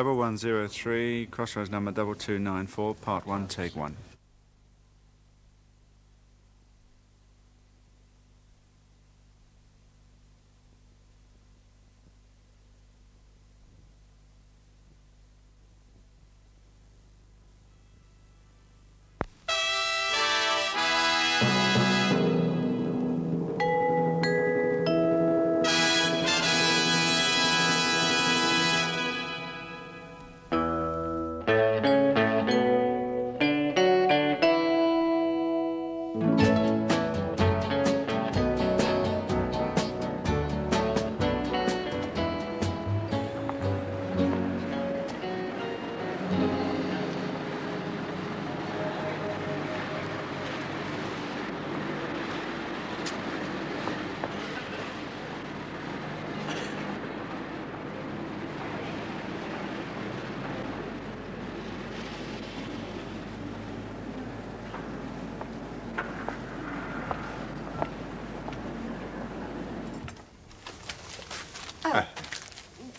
1103, Crossroads number 2294, part 1, take 1.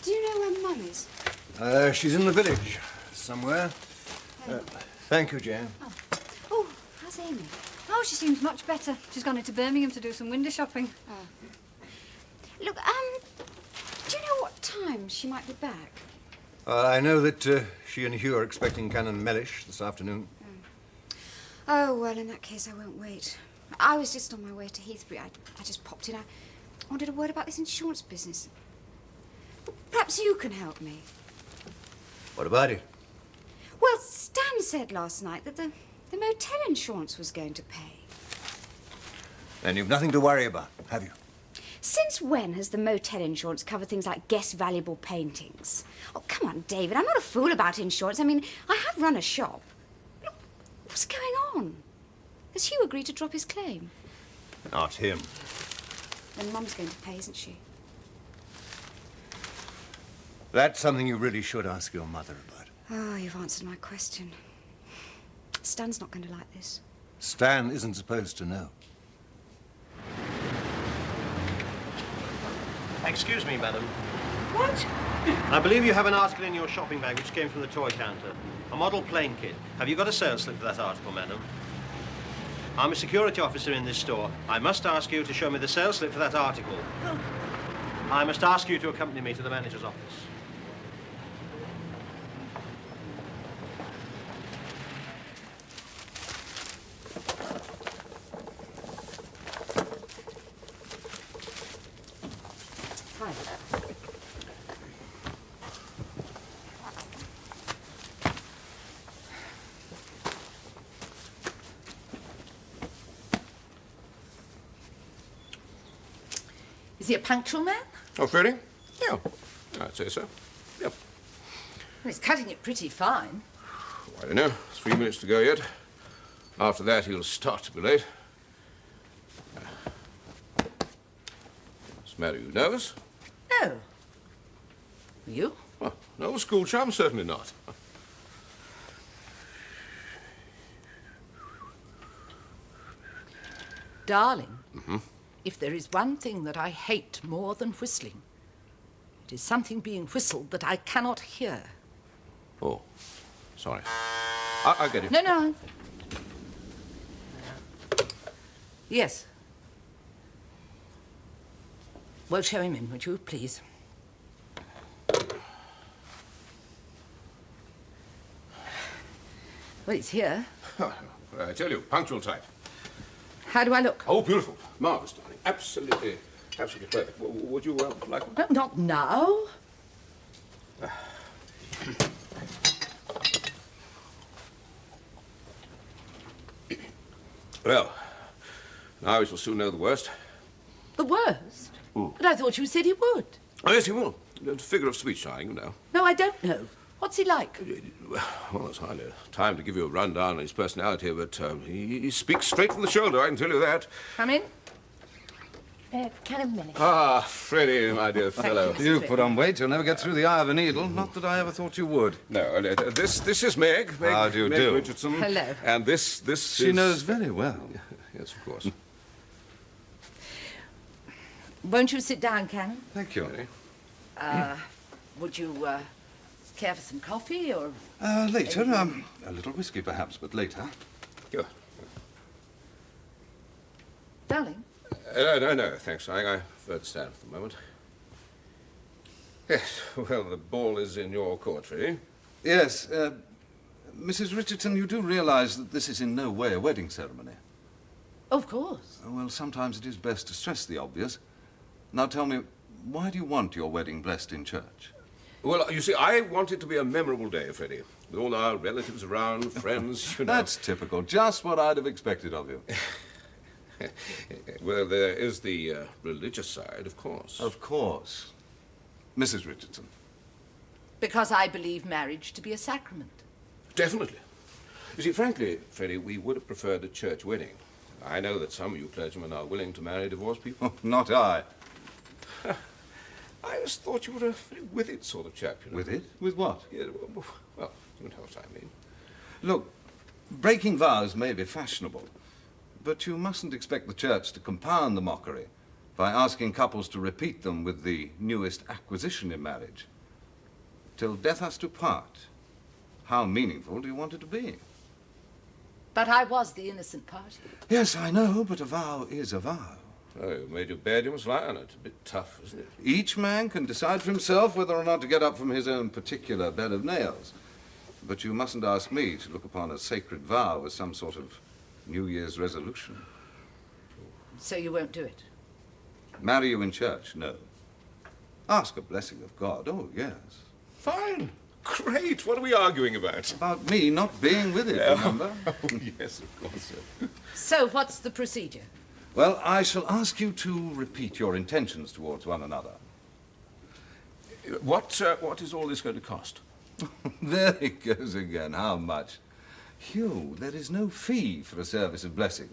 Do you know where Mum is? She's in the village, somewhere. Thank you, Jane. Oh, how's Amy? Oh, she seems much better. She's gone into Birmingham to do some window shopping. Look, do you know what time she might be back? I know that she and Hugh are expecting Canon Mellish this afternoon. Oh, well, in that case, I won't wait. I was just on my way to Heathbury. I just popped in. I wanted a word about this insurance business. Perhaps you can help me. What about it? Well, Stan said last night that the motel insurance was going to pay. Then you've nothing to worry about, have you? Since when has the motel insurance covered things like guest valuable paintings? Oh, come on, David. I'm not a fool about insurance. I mean, I have run a shop. Look, what's going on? Has Hugh agreed to drop his claim? Not him. Then Mum's going to pay, isn't she? That's something you really should ask your mother about. Oh, you've answered my question. Stan's not going to like this. Stan isn't supposed to know. Excuse me, madam. What? I believe you have an article in your shopping bag which came from the toy counter. A model plane kit. Have you got a sales slip for that article, madam? I'm a security officer in this store. I must ask you to show me the sales slip for that article. I must ask you to accompany me to the manager's office. Hi. Is he a punctual man? Oh, Freddie? Yeah, I'd say so. Yep. Well, he's cutting it pretty fine. I don't know. 3 minutes to go yet. After that, he'll start to be late. What's the matter? You nervous? No. You? Well, no, school chum, certainly not. Darling, Mm-hmm. if there is one thing that I hate more than whistling, it is something being whistled that I cannot hear. Oh, sorry. I get it. No, no. Yes. Well, show him in, would you, please? Well, he's here. I tell you, punctual type. How do I look? Oh, beautiful. Marvelous, darling. Absolutely perfect. Would you like one? No, not now. Well, now we shall soon know the worst. The worst? But I thought you said he would. Oh, yes, he will. Figure of speech, darling, you know. No, I don't know. What's he like? Well, it's hardly time to give you a rundown on his personality, but he speaks straight from the shoulder, I can tell you that. Come in. Canon Mellish. Ah, Freddie, my dear fellow. Mr. You've put on weight. You'll never get through the eye of a needle. Not that I ever thought you would. No, this is Meg. How do you Meg do? Richardson. Hello. And this She is... knows very well. Yes, of course. Won't you sit down, Canon? Thank you. Would you Care for some coffee or... Later. A little whiskey, perhaps, but later. Sure. Darling? No, thanks, darling. I prefer to stand for the moment. Yes, well, the ball is in your court, Freddie. Yes, Mrs. Richardson, you do realize that this is in no way a wedding ceremony. Of course. Well, sometimes it is best to stress the obvious. Now tell me, why do you want your wedding blessed in church? Well, you see, I want it to be a memorable day, Freddie. With all our relatives around, friends, you know. That's typical. Just what I'd have expected of you. Well, there is the religious side, of course. Of course. Mrs. Richardson. Because I believe marriage to be a sacrament. Definitely. You see, frankly, Freddie, we would have preferred a church wedding. I know that some of you clergymen are willing to marry divorced people. Oh, not I. I just thought you were a very with-it sort of chap, you know. With it? With what? Yeah, well, you know what I mean. Look, breaking vows may be fashionable, but you mustn't expect the church to compound the mockery by asking couples to repeat them with the newest acquisition in marriage. Till death us do part. How meaningful do you want it to be? But I was the innocent party. Yes, I know, but a vow is a vow. Oh, you made your bed, you must lie on it. A bit tough, isn't it? Each man can decide for himself whether or not to get up from his own particular bed of nails. But you mustn't ask me to look upon a sacred vow as some sort of New Year's resolution. So you won't do it? Marry you in church? No. Ask a blessing of God? Oh, yes. Fine. Great. What are we arguing about? About me not being with it, remember? Oh, yes, of course. So what's the procedure? Well, I shall ask you to repeat your intentions towards one another. What is all this going to cost? There it goes again. How much? Hugh, there is no fee for a service of blessing.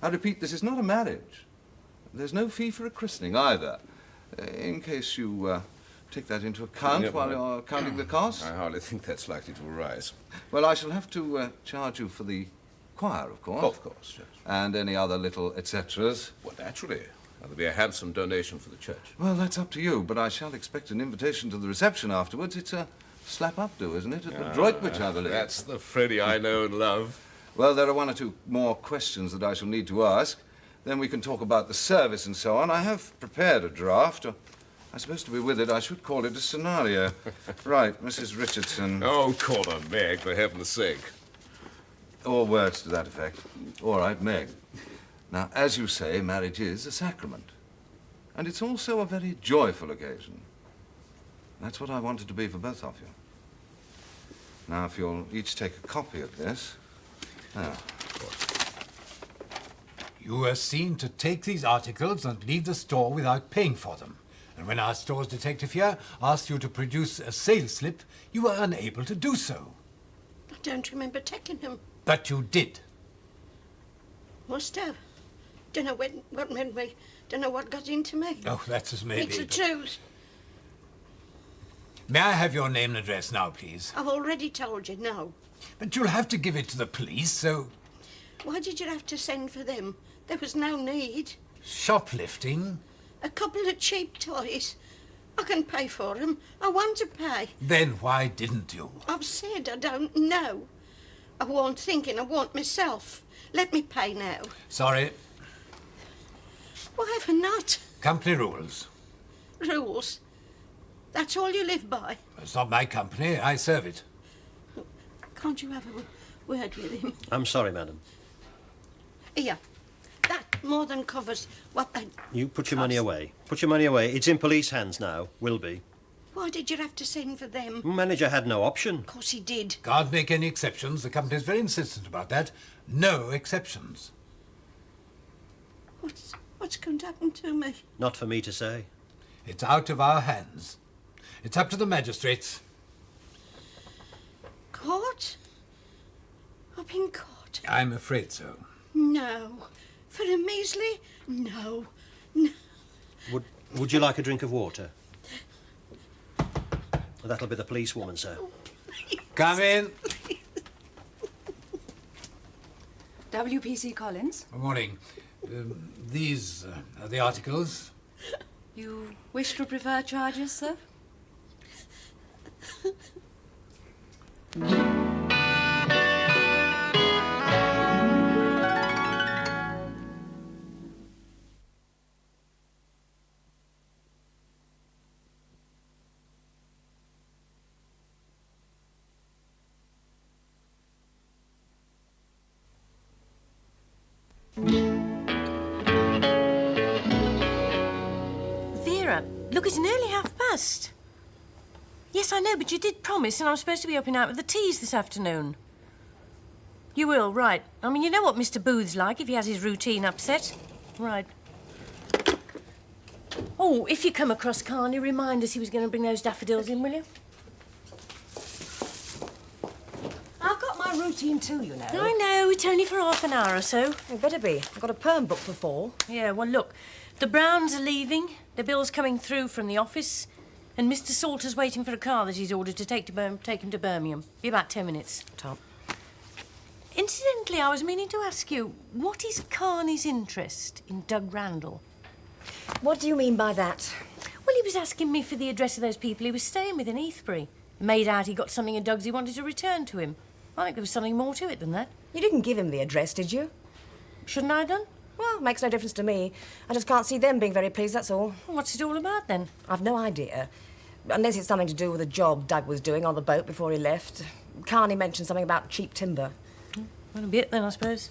I repeat, this is not a marriage. There's no fee for a christening either. In case you take that into account while you're counting the cost. I hardly think that's likely to arise. Well, I shall have to charge you for the choir, of course. Of course, yes. And any other little et ceteras. Well, naturally. There'll be a handsome donation for the church. Well, that's up to you, but I shall expect an invitation to the reception afterwards. It's a slap-up do, isn't it? At the Droitwich, I believe. That's the Freddie I know and love. Well, there are one or two more questions that I shall need to ask. Then we can talk about the service and so on. I have prepared a draft. I'm supposed to be with it. I should call it a scenario. Right, Mrs. Richardson. Oh, call her Meg, for heaven's sake. Or words to that effect. All right, Meg. Now, as you say, marriage is a sacrament. And it's also a very joyful occasion. That's what I want it to be for both of you. Now, if you'll each take a copy of this. Now. You were seen to take these articles and leave the store without paying for them. And when our stores detective here asked you to produce a sales slip, you were unable to do so. I don't remember taking them. But you did. Must have. Don't know what made me. Don't know what got into me. Oh, that's as may be. It's the truth. May I have your name and address now, please? I've already told you, no. But you'll have to give it to the police, so... Why did you have to send for them? There was no need. Shoplifting? A couple of cheap toys. I can pay for them. I want to pay. Then why didn't you? I've said I don't know. I wasn't thinking, I want myself. Let me pay now. Sorry. Why ever not? Company rules. Rules? That's all you live by? It's not my company. I serve it. Can't you have a word with him? I'm sorry, madam. Here. That more than covers what they... You put your money away. Put your money away. It's in police hands now. Will be. Why did you have to send for them? Manager had no option. Of course he did. Can't make any exceptions. The company's very insistent about that. No exceptions. What's going to happen to me? Not for me to say. It's out of our hands. It's up to the magistrates. Court? Up in court? I'm afraid so. No. For a measly? No. No. Would you like a drink of water? That'll be the policewoman, sir. Come in. WPC Collins. Good morning. These are the articles. You wish to prefer charges, sir? Vera, look, it's nearly past. Yes, I know, but you did promise, and I'm supposed to be up and out with the teas this afternoon. You will, right. I mean, you know what Mr. Booth's like if he has his routine upset. Right. Oh, if you come across Carney, remind us he was going to bring those daffodils in, will you? I've got my routine too, you know. I know, it's only for half an hour or so. It better be. I've got a perm book for 4. Yeah, well, look, the Browns are leaving, the bill's coming through from the office, and Mr. Salter's waiting for a car that he's ordered to take him to Birmingham. Be about 10 minutes. Top. Incidentally, I was meaning to ask you, what is Carney's interest in Doug Randall? What do you mean by that? Well, he was asking me for the address of those people he was staying with in Heathbury. Made out he got something in Doug's he wanted to return to him. I think there was something more to it than that. You didn't give him the address, did you? Shouldn't I have done? Well, makes no difference to me. I just can't see them being very pleased, that's all. What's it all about, then? I've no idea. Unless it's something to do with a job Doug was doing on the boat before he left. Carney mentioned something about cheap timber. Well, a bit then, I suppose.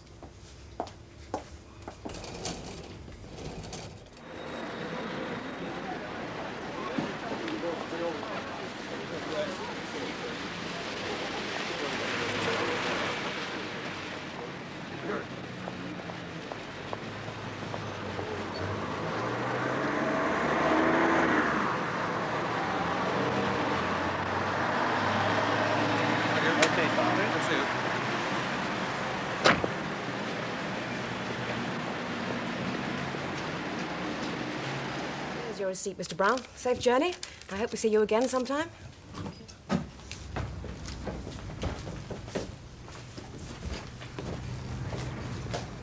Here's your receipt, Mr. Brown. Safe journey. I hope we see you again sometime.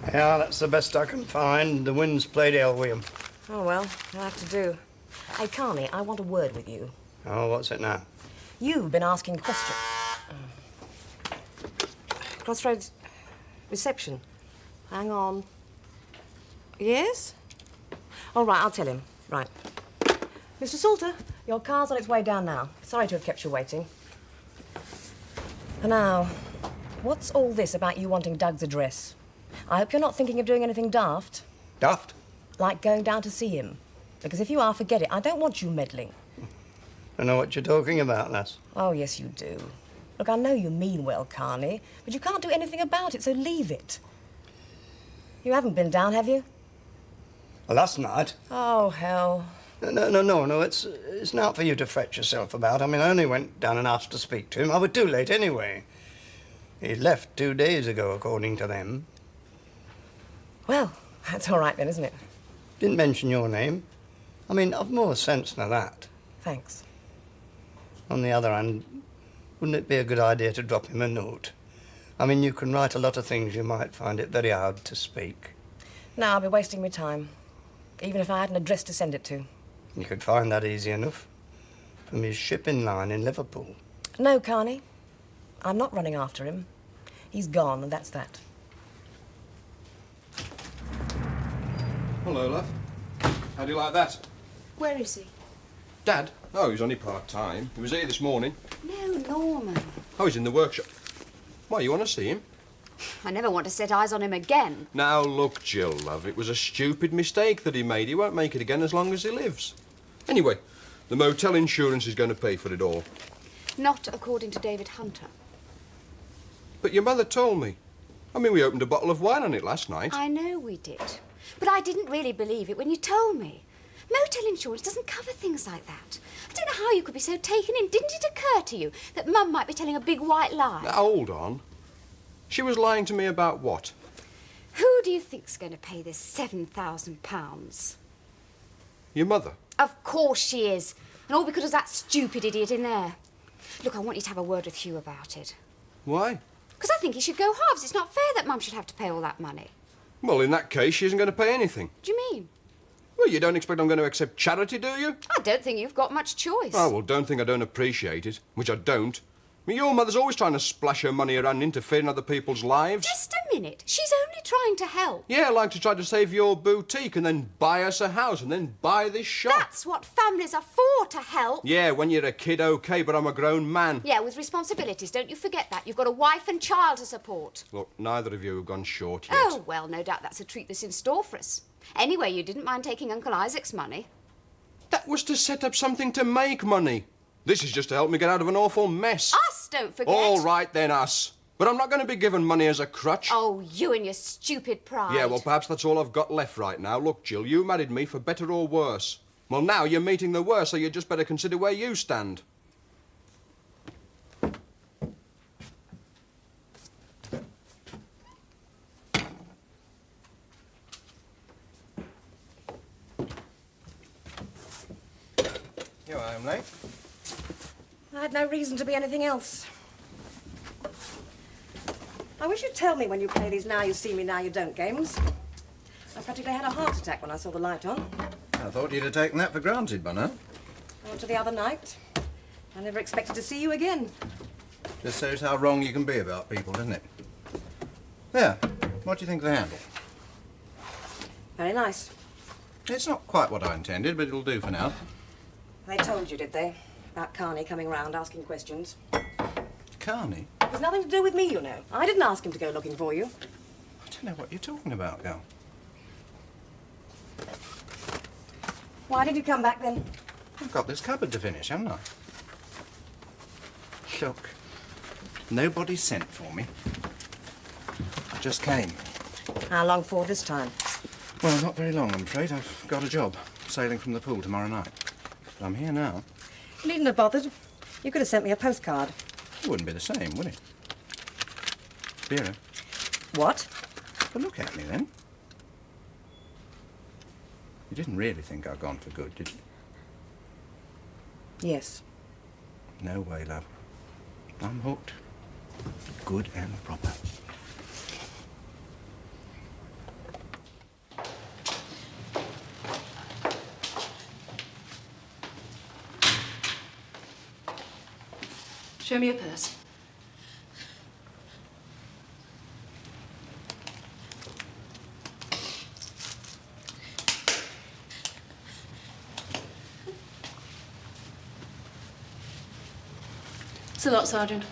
Yeah, that's the best I can find. The wind's played ill with 'em. Oh, well, I'll have to do. Hey, Carney, I want a word with you. Oh, what's it now? You've been asking questions. Crossroads reception. Hang on. Yes? All right, I'll tell him. Right. Mr. Salter, your car's on its way down now. Sorry to have kept you waiting. Now, what's all this about you wanting Doug's address? I hope you're not thinking of doing anything daft. Daft? Like going down to see him. Because if you are, forget it. I don't want you meddling. I know what you're talking about, lass. Oh, yes, you do. Look, I know you mean well, Carney, but you can't do anything about it, so leave it. You haven't been down, have you? Last night? Oh, hell. No, it's not for you to fret yourself about. I mean, I only went down and asked to speak to him. I was too late anyway. He left 2 days ago, according to them. Well, that's all right then, isn't it? Didn't mention your name. I mean, I've more sense than that. Thanks. On the other hand, wouldn't it be a good idea to drop him a note? I mean, you can write a lot of things you might find it very hard to speak. No, I'll be wasting my time. Even if I had an address to send it to. You could find that easy enough. From his shipping line in Liverpool. No, Carney. I'm not running after him. He's gone, and that's that. Hello, love. How do you like that? Where is he? Dad? Oh, he's only part-time. He was here this morning. No, Norman. Oh, he's in the workshop. Why, you want to see him? I never want to set eyes on him again. Now, look, Jill, love, it was a stupid mistake that he made. He won't make it again as long as he lives. Anyway, the motel insurance is going to pay for it all. Not according to David Hunter. But your mother told me. I mean, we opened a bottle of wine on it last night. I know we did. But I didn't really believe it when you told me. Motel insurance doesn't cover things like that. I don't know how you could be so taken in. Didn't it occur to you that Mum might be telling a big white lie? Now, hold on. She was lying to me about what? Who do you think's going to pay this £7,000? Your mother? Of course she is. And all because of that stupid idiot in there. Look, I want you to have a word with Hugh about it. Why? Because I think he should go halves. It's not fair that Mum should have to pay all that money. Well, in that case, she isn't going to pay anything. What do you mean? Well, you don't expect I'm going to accept charity, do you? I don't think you've got much choice. Oh, well, don't think I don't appreciate it, which I don't. I mean, your mother's always trying to splash her money around and interfere in other people's lives. Just a minute. She's only trying to help. Yeah, like to try to save your boutique and then buy us a house and then buy this shop. That's what families are for, to help. Yeah, when you're a kid, OK, but I'm a grown man. Yeah, with responsibilities. Don't you forget that. You've got a wife and child to support. Look, neither of you have gone short yet. Oh, well, no doubt that's a treat that's in store for us. Anyway, you didn't mind taking Uncle Isaac's money. That was to set up something to make money. This is just to help me get out of an awful mess. Us, don't forget. All right, then, us. But I'm not going to be given money as a crutch. Oh, you and your stupid pride. Yeah, well, perhaps that's all I've got left right now. Look, Jill, you married me for better or worse. Well, now you're meeting the worst, so you just better consider where you stand. You are home late. I had no reason to be anything else. I wish you'd tell me when you play these now you see me, now you don't games. I practically had a heart attack when I saw the light on. I thought you'd have taken that for granted by now. After the other night, I never expected to see you again. Just shows how wrong you can be about people, doesn't it? There. What do you think of the handle? Very nice. It's not quite what I intended, but it'll do for now. They told you, did they? About Carney coming round asking questions. Carney? It was nothing to do with me, you know. I didn't ask him to go looking for you. I don't know what you're talking about, girl. Why did you come back then? I've got this cupboard to finish, haven't I? Look, nobody sent for me. I just came. How long for this time? Well, not very long, I'm afraid. I've got a job, sailing from the pool tomorrow night. But I'm here now. You needn't have bothered. You could have sent me a postcard. It wouldn't be the same, would it? Vera. What? Well, look at me, then. You didn't really think I'd gone for good, did you? Yes. No way, love. I'm hooked. Good and proper. Show me your purse. It's a lot, Sergeant.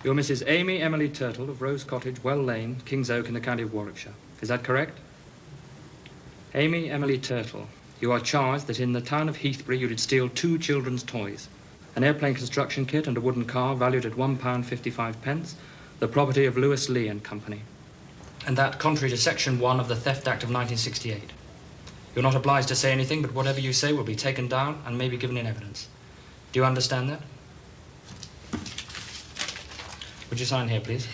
You're Mrs. Amy Emily Turtle of Rose Cottage, Well Lane, King's Oak in the county of Warwickshire. Is that correct? Amy Emily Turtle, you are charged that in the town of Heathbury you did steal 2 children's toys, an airplane construction kit and a wooden car valued at £1.55, the property of Lewis Lee and Company. And that contrary to Section 1 of the Theft Act of 1968. You're not obliged to say anything, but whatever you say will be taken down and may be given in evidence. Do you understand that? Would you sign here, please?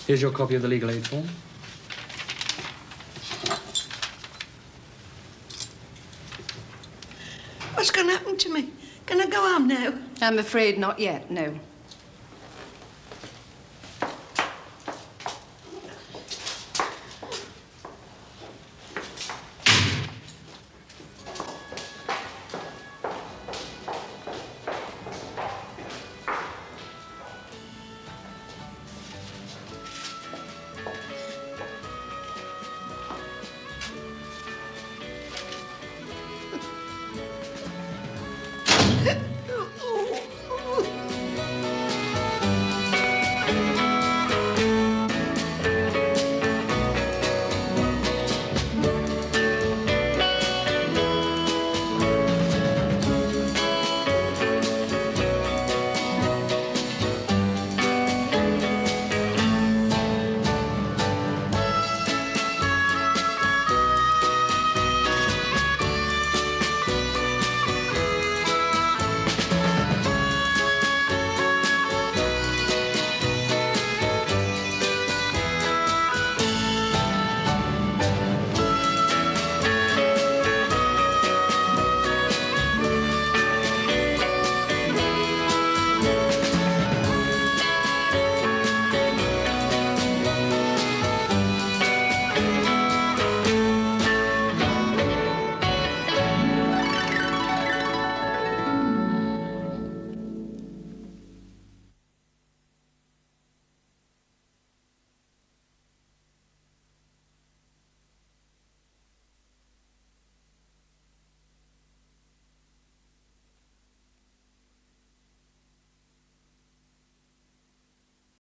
Here's your copy of the legal aid form. What's going to happen to me? Can I go home now? I'm afraid not yet, no.